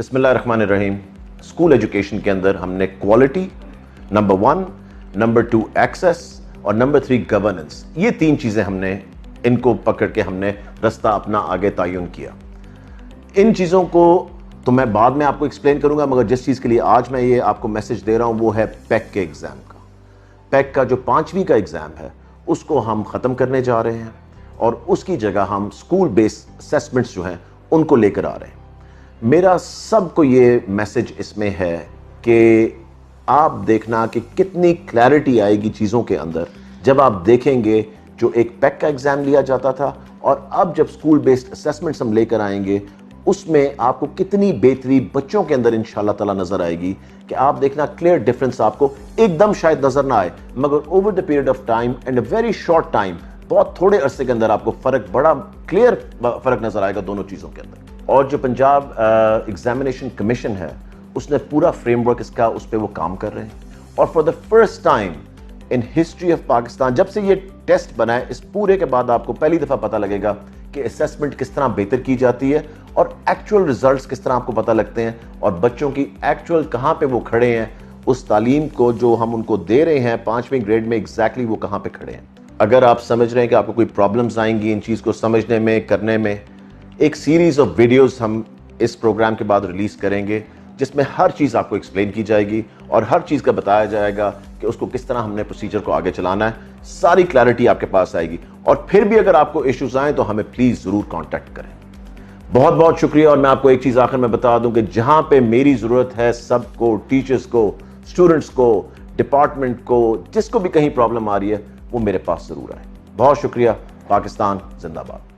بسم اللہ الرحمن الرحیم. اسکول ایجوکیشن کے اندر ہم نے کوالٹی نمبر 1، نمبر 2 ایکسیس اور نمبر 3 گورننس، یہ 3 چیزیں ہم نے ان کو پکڑ کے ہم نے رستہ اپنا آگے تعین کیا. ان چیزوں کو تو میں بعد میں آپ کو ایکسپلین کروں گا، مگر جس چیز کے لیے آج میں یہ آپ کو میسج دے رہا ہوں وہ ہے پیک کے ایگزام کا. پیک کا جو 5ویں کا ایگزام ہے اس کو ہم ختم کرنے جا رہے ہیں اور اس کی جگہ ہم اسکول بیس اسیسمنٹس جو ہیں ان کو لے کر آ رہے ہیں. میرا سب کو یہ میسج اس میں ہے کہ آپ دیکھنا کہ کتنی کلیئرٹی آئے گی چیزوں کے اندر جب آپ دیکھیں گے جو ایک پیک کا ایگزام لیا جاتا تھا اور اب جب اسکول بیسڈ اسیسمنٹس ہم لے کر آئیں گے اس میں آپ کو کتنی بہتری بچوں کے اندر انشاءاللہ تعالی نظر آئے گی کہ آپ دیکھنا کلیئر ڈفرنس آپ کو ایک دم شاید نظر نہ آئے مگر over the period of time and a very short time بہت تھوڑے عرصے کے اندر آپ کو فرق بڑا کلیئر فرق نظر آئے گا دونوں چیزوں کے اندر. اور جو پنجاب ایگزامینیشن کمیشن ہے اس نے پورا فریم ورک اس کا اس پہ وہ کام کر رہے ہیں اور for the first time in history of Pakistan جب سے یہ ٹیسٹ بنا ہے اس پورے کے بعد آپ کو پہلی دفعہ پتہ لگے گا کہ اسیسمنٹ کس طرح بہتر کی جاتی ہے اور ایکچوئل ریزلٹس کس طرح آپ کو پتہ لگتے ہیں اور بچوں کی ایکچوئل کہاں پہ وہ کھڑے ہیں اس تعلیم کو جو ہم ان کو دے رہے ہیں 5ویں گریڈ میں ایگزیکٹلی وہ کہاں پہ کھڑے ہیں. اگر آپ سمجھ رہے ہیں کہ آپ کو کوئی پرابلمز آئیں گی ان چیز کو سمجھنے میں کرنے میں، ایک سیریز آف ویڈیوز ہم اس پروگرام کے بعد ریلیز کریں گے جس میں ہر چیز آپ کو ایکسپلین کی جائے گی اور ہر چیز کا بتایا جائے گا کہ اس کو کس طرح ہم نے پروسیجر کو آگے چلانا ہے. ساری کلیئرٹی آپ کے پاس آئے گی اور پھر بھی اگر آپ کو ایشوز آئیں تو ہمیں پلیز ضرور کانٹیکٹ کریں. بہت بہت شکریہ. اور میں آپ کو ایک چیز آخر میں بتا دوں کہ جہاں پہ میری ضرورت ہے سب کو، ٹیچرز کو، اسٹوڈنٹس کو، ڈپارٹمنٹ کو، جس کو بھی کہیں پرابلم آ رہی ہے وہ میرے پاس ضرور آئے. بہت شکریہ. پاکستان زندہ باد.